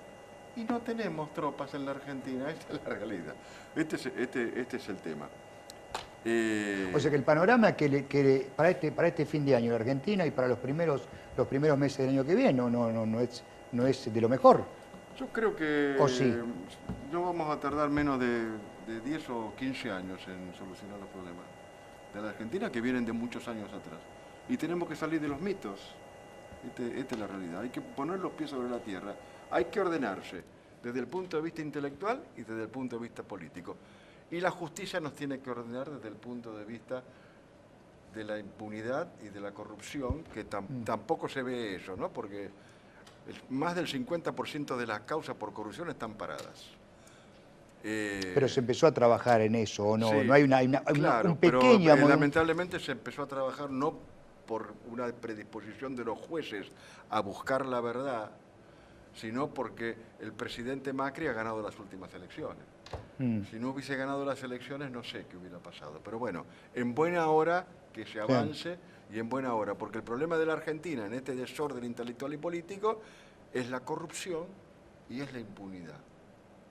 Y no tenemos tropas en la Argentina, esta es la realidad. Este es el tema. O sea que el panorama para este fin de año en Argentina y para los primeros meses del año que viene no es de lo mejor. Yo creo que ¿O sí? no vamos a tardar menos de 10 o 15 años en solucionar los problemas de la Argentina que vienen de muchos años atrás. Y tenemos que salir de los mitos. Esta es la realidad. Hay que poner los pies sobre la tierra. Hay que ordenarse desde el punto de vista intelectual y desde el punto de vista político. Y la justicia nos tiene que ordenar desde el punto de vista de la impunidad y de la corrupción, que tampoco se ve eso, ¿no? Porque más del 50% de las causas por corrupción están paradas. Pero se empezó a trabajar en eso, ¿o no? Sí, No hay claro, un pequeño... pero lamentablemente se empezó a trabajar no por una predisposición de los jueces a buscar la verdad, sino porque el presidente Macri ha ganado las últimas elecciones. Si no hubiese ganado las elecciones, no sé qué hubiera pasado. Pero bueno, en buena hora que se avance y en buena hora, porque el problema de la Argentina en este desorden intelectual y político es la corrupción y es la impunidad.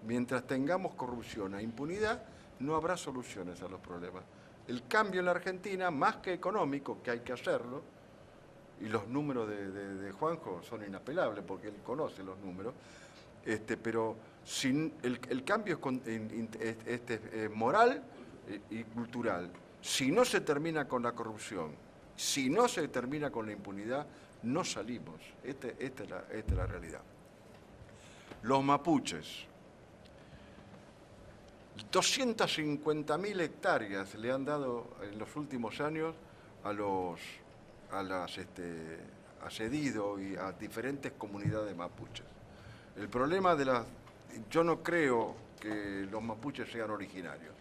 Mientras tengamos corrupción e impunidad, no habrá soluciones a los problemas. El cambio en la Argentina, más que económico, que hay que hacerlo, y los números de Juanjo son inapelables porque él conoce los números, pero sin el cambio es moral y cultural. Si no se termina con la corrupción, si no se termina con la impunidad, no salimos. Esta es la realidad. Los mapuches. 250.000 hectáreas le han dado en los últimos años a Cedido y a diferentes comunidades mapuches. El problema yo no creo que los mapuches sean originarios.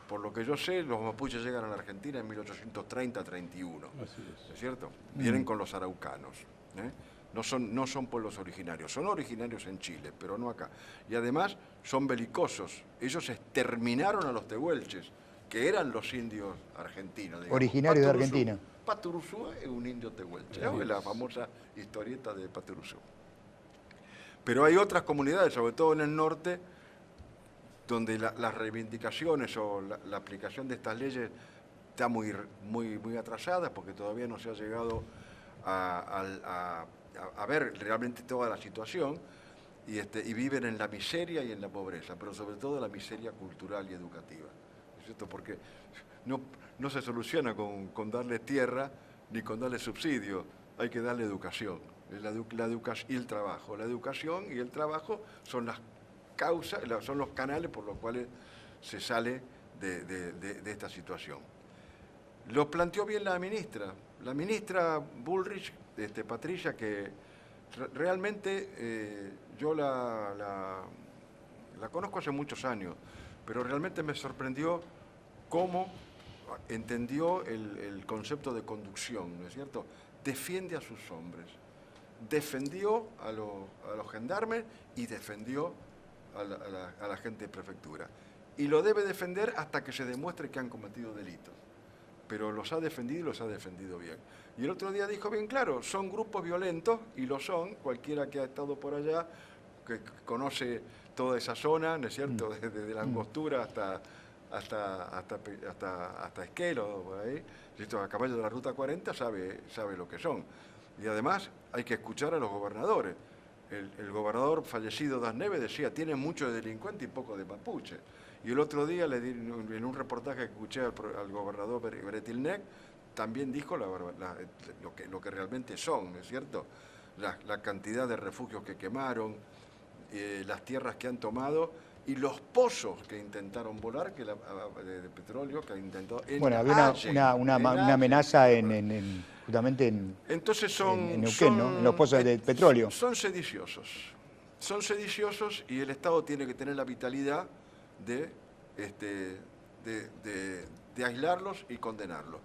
Por lo que yo sé, los mapuches llegan a la Argentina en 1830-31. ¿Es cierto? Vienen con los araucanos. No son pueblos originarios. Son originarios en Chile, pero no acá. Y además son belicosos. Ellos exterminaron a los tehuelches, que eran los indios argentinos. Digamos. Originarios de Argentina. Paturuzú es un indio tehuelche, es la famosa historieta de Paturuzú. Pero hay otras comunidades, sobre todo en el norte, donde las reivindicaciones o la aplicación de estas leyes está muy atrasada, porque todavía no se ha llegado a ver realmente toda la situación, y viven en la miseria y en la pobreza, pero sobre todo la miseria cultural y educativa, ¿no es cierto? Porque no se soluciona con darle tierra ni con darle subsidio, hay que darle educación. Y el trabajo. La educación y el trabajo son las causas, son los canales por los cuales se sale de esta situación. Lo planteó bien la ministra Bullrich, Patricia, que realmente yo la conozco hace muchos años, pero realmente me sorprendió cómo entendió el concepto de conducción, ¿no es cierto? Defiende a sus hombres, defendió a los gendarmes y defendió a la gente de prefectura. Y lo debe defender hasta que se demuestre que han cometido delitos. Pero los ha defendido y los ha defendido bien. Y el otro día dijo bien claro, son grupos violentos, y lo son, cualquiera que ha estado por allá, que conoce toda esa zona, ¿no es cierto?, desde la Angostura hasta Esquelo, por ahí, a caballo de la Ruta 40, sabe lo que son. Y además hay que escuchar a los gobernadores. El gobernador fallecido Das Neves decía, tiene mucho de delincuente y poco de mapuche. Y el otro día, en un reportaje que escuché al gobernador Bretilnec, también dijo lo que realmente son, ¿no es cierto? La cantidad de refugios que quemaron, las tierras que han tomado y los pozos que intentaron volar de petróleo que intentó. Bueno, había una amenaza justamente en Neuquén, ¿no? En los pozos de petróleo. Son sediciosos y el Estado tiene que tener la vitalidad de aislarlos y condenarlos.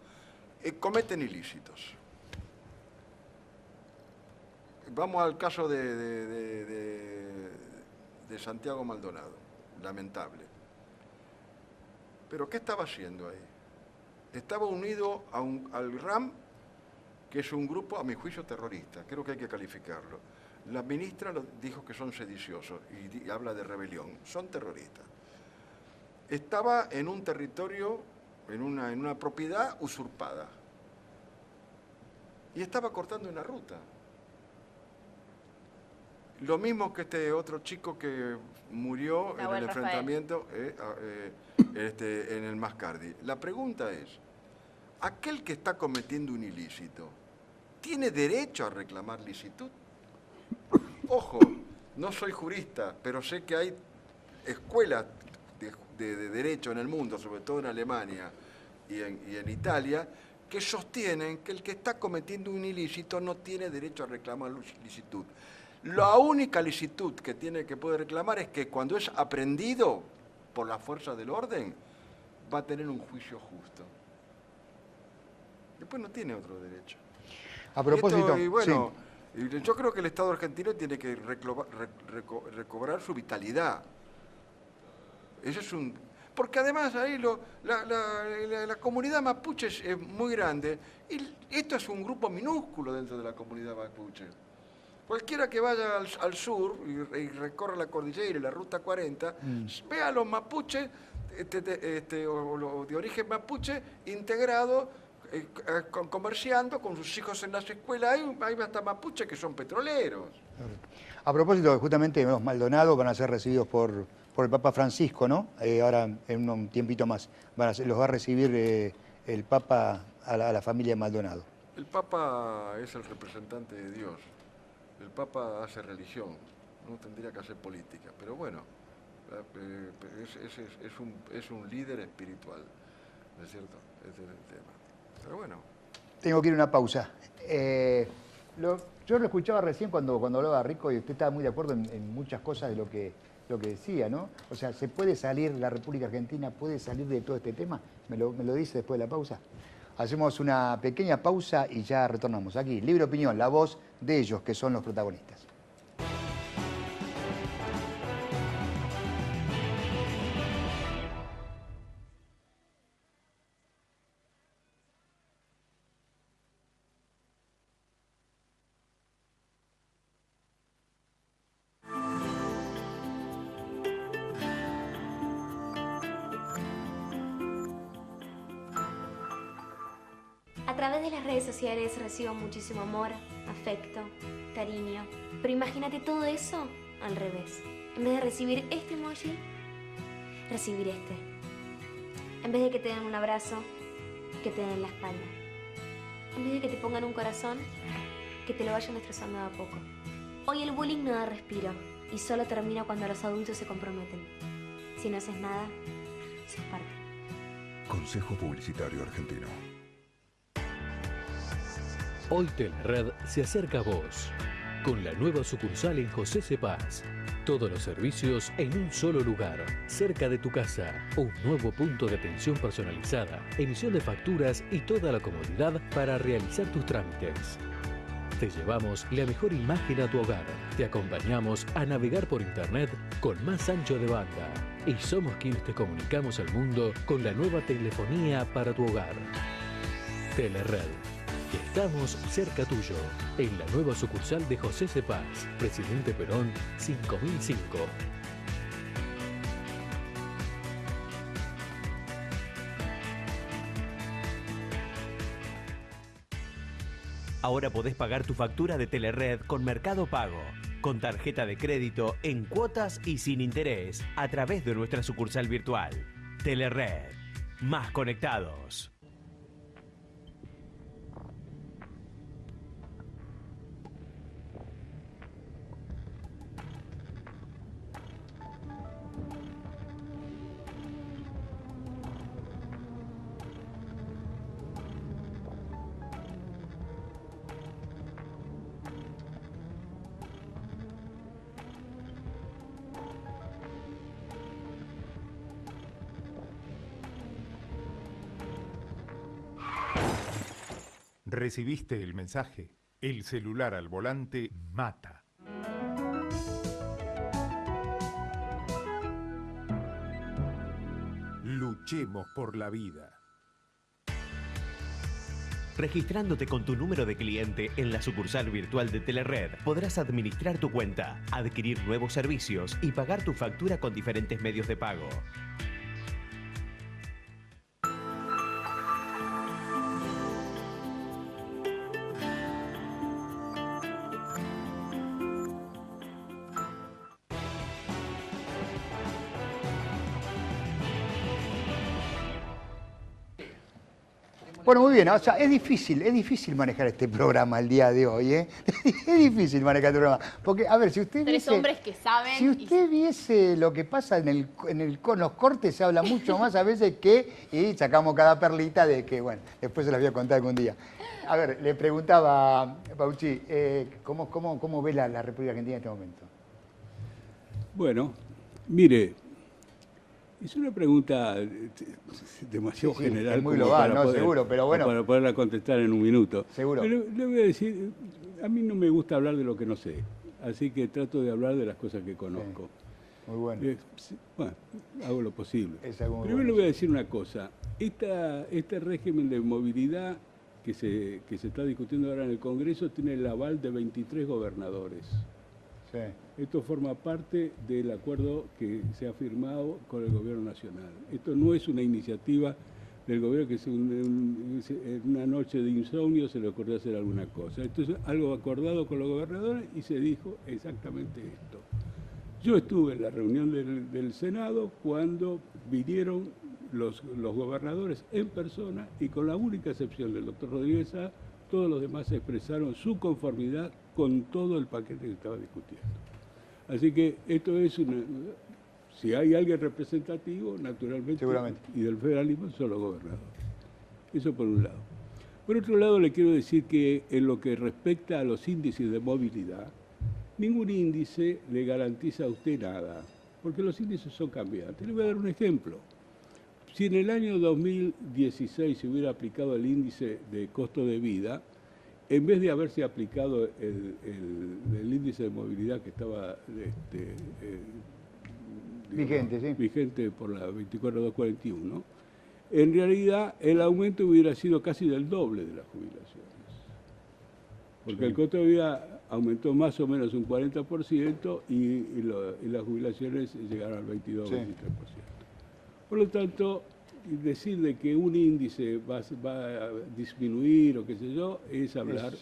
Cometen ilícitos. Vamos al caso de Santiago Maldonado, lamentable. Pero ¿qué estaba haciendo ahí? Estaba unido al RAM, que es un grupo, a mi juicio, terrorista. Creo que hay que calificarlo. La ministra dijo que son sediciosos y habla de rebelión. Son terroristas. Estaba en un territorio, en una propiedad usurpada. Y estaba cortando una ruta. Lo mismo que este otro chico que murió en el enfrentamiento en el Mascardi. La pregunta es, ¿aquel que está cometiendo un ilícito tiene derecho a reclamar licitud? Ojo, no soy jurista, pero sé que hay escuelas de derecho en el mundo, sobre todo en Alemania y en Italia, que sostienen que el que está cometiendo un ilícito no tiene derecho a reclamar licitud. La única licitud que puede reclamar es que cuando es aprehendido por la fuerza del orden, va a tener un juicio justo. Después no tiene otro derecho. A propósito, yo creo que el Estado argentino tiene que recobrar su vitalidad. Ese es porque además ahí la comunidad mapuche es muy grande y esto es un grupo minúsculo dentro de la comunidad mapuche. Cualquiera que vaya al sur y recorra la cordillera y la ruta 40, ve a los mapuches o de origen mapuche integrados, comerciando con sus hijos en las escuelas. Hay hasta mapuches que son petroleros. A propósito, justamente los Maldonado van a ser recibidos por el Papa Francisco, ¿no? Ahora, en un tiempito más, los va a recibir el Papa a la familia Maldonado. El Papa es el representante de Dios. El Papa hace religión, no tendría que hacer política, pero bueno, es un líder espiritual, ¿no es cierto? Ese es el tema. Pero bueno. Tengo que ir a una pausa. Yo lo escuchaba recién cuando hablaba Rico y usted estaba muy de acuerdo en muchas cosas de lo que decía, ¿no? O sea, ¿se puede salir, la República Argentina puede salir de todo este tema? ¿Me lo dice después de la pausa? Hacemos una pequeña pausa y ya retornamos aquí. Libre Opinión, la voz de ellos que son los protagonistas. A través de las redes sociales recibo muchísimo amor, afecto, cariño. Pero imagínate todo eso al revés. En vez de recibir este emoji, recibir este. En vez de que te den un abrazo, que te den la espalda. En vez de que te pongan un corazón, que te lo vayan destrozando de a poco. Hoy el bullying no da respiro y solo termina cuando los adultos se comprometen. Si no haces nada, sos parte. Consejo Publicitario Argentino. Hoy Telered se acerca a vos, con la nueva sucursal en José C. Paz. Todos los servicios en un solo lugar, cerca de tu casa. Un nuevo punto de atención personalizada, emisión de facturas y toda la comodidad para realizar tus trámites. Te llevamos la mejor imagen a tu hogar. Te acompañamos a navegar por internet con más ancho de banda. Y somos quienes te comunicamos al mundo con la nueva telefonía para tu hogar. Telered. Estamos cerca tuyo, en la nueva sucursal de José C. Paz, Presidente Perón, 5005. Ahora podés pagar tu factura de Telered con Mercado Pago, con tarjeta de crédito en cuotas y sin interés, a través de nuestra sucursal virtual. Telered, más conectados. ¿Recibiste el mensaje? El celular al volante mata. Lucha Luchemos por la vida. Registrándote con tu número de cliente en la sucursal virtual de Telered, podrás administrar tu cuenta, adquirir nuevos servicios y pagar tu factura con diferentes medios de pago. Bueno, muy bien, o sea, es difícil manejar este programa el día de hoy, ¿eh? Es difícil manejar este programa. Porque, a ver, si usted Tres viese, hombres que saben. si usted viese lo que pasa con los cortes, se habla mucho más a veces y sacamos cada perlita de que, bueno, después se las voy a contar algún día. A ver, le preguntaba a Pauchi, ¿cómo ve la República Argentina en este momento? Bueno, mire, es una pregunta demasiado general. Es muy global, ¿no? Seguro, pero bueno. Para poderla contestar en un minuto. Seguro. Pero le voy a decir, a mí no me gusta hablar de lo que no sé, así que trato de hablar de las cosas que conozco. Sí, muy bueno. Bueno, hago lo posible. Primero bueno. Le voy a decir una cosa. Este régimen de movilidad que se está discutiendo ahora en el Congreso tiene el aval de 23 gobernadores. Sí. Esto forma parte del acuerdo que se ha firmado con el Gobierno Nacional. Esto no es una iniciativa del gobierno que en una noche de insomnio se le ocurrió hacer alguna cosa. Esto es algo acordado con los gobernadores y se dijo exactamente esto. Yo estuve en la reunión del Senado cuando vinieron los gobernadores en persona y con la única excepción del doctor Rodríguez Sá, todos los demás expresaron su conformidad con todo el paquete que estaba discutiendo. Así que esto es si hay alguien representativo, naturalmente, y del federalismo son los gobernadores. Eso por un lado. Por otro lado, le quiero decir que en lo que respecta a los índices de movilidad, ningún índice le garantiza a usted nada, porque los índices son cambiantes. Le voy a dar un ejemplo. Si en el año 2016 se hubiera aplicado el índice de costo de vida, en vez de haberse aplicado el índice de movilidad que estaba vigente por la 24241, en realidad el aumento hubiera sido casi del doble de las jubilaciones. Porque el costo de vida aumentó más o menos un 40% y las jubilaciones llegaron al 22-23%. Por lo tanto, decir de que un índice va a disminuir o qué sé yo, es hablar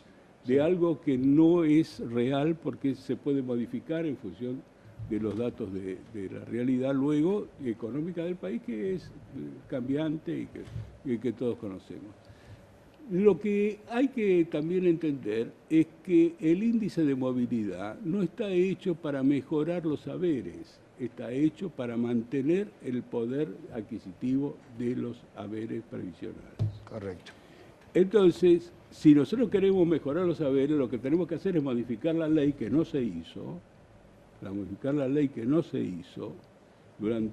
de algo que no es real porque se puede modificar en función de los datos de la realidad luego económica del país, que es cambiante y que todos conocemos. Lo que hay que también entender es que el índice de movilidad no está hecho para mejorar los saberes, está hecho para mantener el poder adquisitivo de los haberes previsionales. Correcto. Entonces, si nosotros queremos mejorar los saberes, lo que tenemos que hacer es modificar la ley que no se hizo,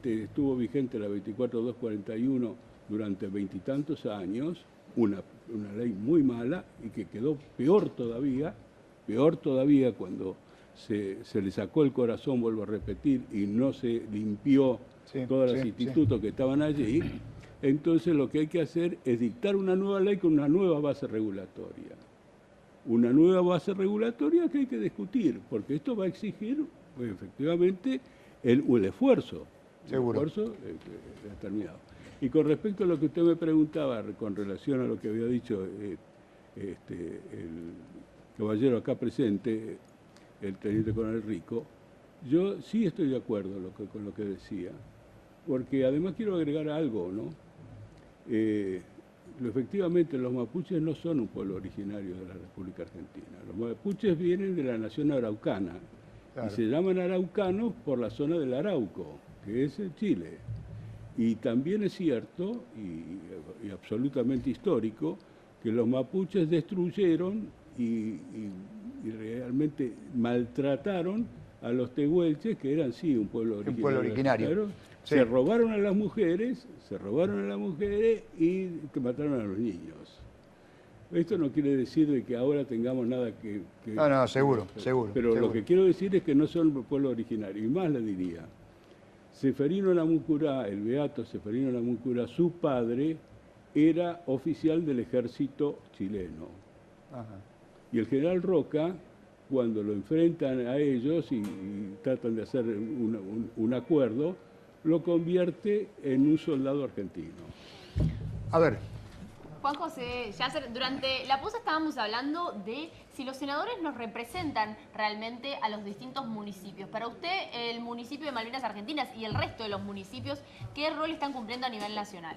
estuvo vigente la 24241 durante 20 y tantos años, una ley muy mala y que quedó peor todavía cuando se le sacó el corazón, vuelvo a repetir, y no se limpió todos los institutos que estaban allí. Entonces lo que hay que hacer es dictar una nueva ley con una nueva base regulatoria. Una nueva base regulatoria que hay que discutir, porque esto va a exigir, pues, efectivamente, el esfuerzo. Seguro. El esfuerzo determinado. Y con respecto a lo que usted me preguntaba, con relación a lo que había dicho el caballero acá presente, el teniente coronel Rico, yo sí estoy de acuerdo con lo que decía, porque además quiero agregar algo, ¿no? Efectivamente, los mapuches no son un pueblo originario de la República Argentina. Los mapuches vienen de la nación araucana, y se llaman araucanos por la zona del Arauco, que es Chile. Y también es cierto, y absolutamente histórico, que los mapuches destruyeron y realmente maltrataron a los tehuelches, que eran sí un pueblo originario. Un pueblo originario. Claro. Sí. Se robaron a las mujeres y mataron a los niños. Esto no quiere decir de que ahora tengamos nada que No, seguro. Pero seguro. lo que quiero decir es que no son un pueblo originario. Y más le diría, Seferino Namuncurá, el beato Seferino Namuncurá, su padre era oficial del ejército chileno. Ajá. Y el general Roca, cuando lo enfrentan a ellos y tratan de hacer un acuerdo, lo convierte en un soldado argentino. A ver. Juan José Yasser, durante la pausa estábamos hablando de si los senadores nos representan realmente a los distintos municipios. Para usted, el municipio de Malvinas Argentinas y el resto de los municipios, ¿qué rol están cumpliendo a nivel nacional?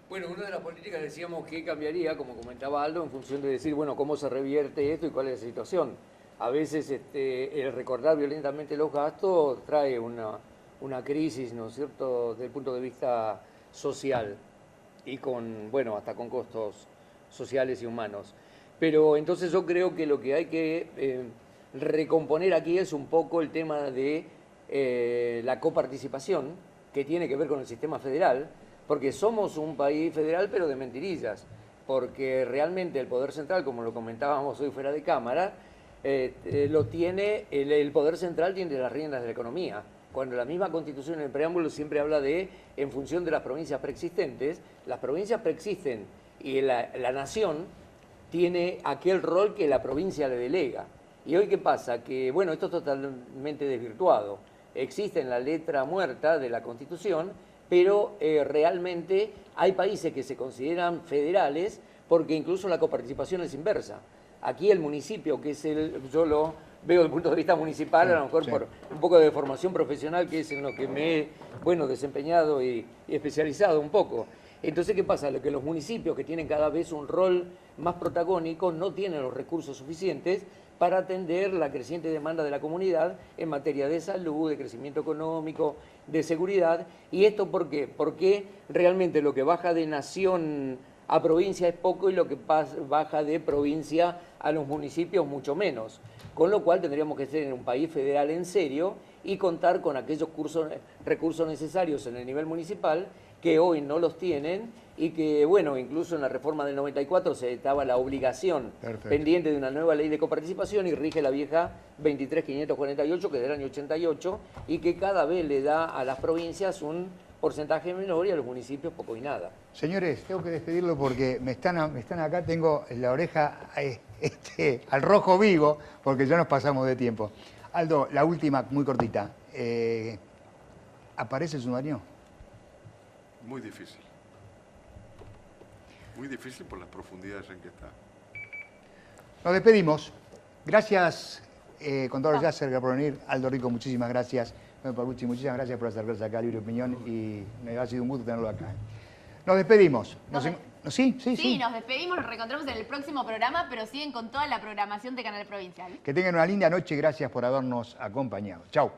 Bueno, una de las políticas decíamos que cambiaría, como comentaba Aldo, en función de decir, bueno, cómo se revierte esto y cuál es la situación. A veces el recordar violentamente los gastos trae una crisis, ¿no es cierto?, desde el punto de vista social y con, bueno, hasta con costos sociales y humanos. Pero entonces yo creo que lo que hay que recomponer aquí es un poco el tema de la coparticipación, que tiene que ver con el sistema federal, porque somos un país federal pero de mentirillas, porque realmente el poder central, como lo comentábamos hoy fuera de cámara, lo tiene, el poder central tiene las riendas de la economía, cuando la misma Constitución en el preámbulo siempre habla de, en función de las provincias preexistentes, las provincias preexisten y la nación tiene aquel rol que la provincia le delega. ¿Y hoy qué pasa? Que, bueno, esto es totalmente desvirtuado. Existe en la letra muerta de la Constitución, pero realmente hay países que se consideran federales porque incluso la coparticipación es inversa. Aquí el municipio, que es yo lo veo desde el punto de vista municipal, a lo mejor por un poco de formación profesional, que es en lo que me he, bueno, desempeñado y especializado un poco. Entonces, ¿qué pasa? Lo que los municipios que tienen cada vez un rol más protagónico no tienen los recursos suficientes para atender la creciente demanda de la comunidad en materia de salud, de crecimiento económico, de seguridad. ¿Y esto por qué? Porque realmente lo que baja de nación a provincia es poco y lo que baja de provincia a los municipios mucho menos. Con lo cual tendríamos que ser un país federal en serio y contar con aquellos recursos necesarios en el nivel municipal que hoy no los tienen y que, bueno, incluso en la reforma del 94 se estaba la obligación pendiente de una nueva ley de coparticipación y rige la vieja 23.548, que es del año 88, y que cada vez le da a las provincias un porcentaje menor y a los municipios poco y nada. Señores, tengo que despedirlo porque me están acá, tengo la oreja al rojo vivo, porque ya nos pasamos de tiempo. Aldo, la última, muy cortita. ¿Aparece el submarino? Muy difícil. Muy difícil por las profundidades en que está. Nos despedimos. Gracias, contador Yasser, por venir. Aldo Rico, muchísimas gracias. Pagucci, muchísimas gracias por acercarse acá a Libre Opinión y me ha sido un gusto tenerlo acá. Nos despedimos. Sí, nos despedimos, nos reencontramos en el próximo programa, pero siguen con toda la programación de Canal Provincial. Que tengan una linda noche, gracias por habernos acompañado. Chau.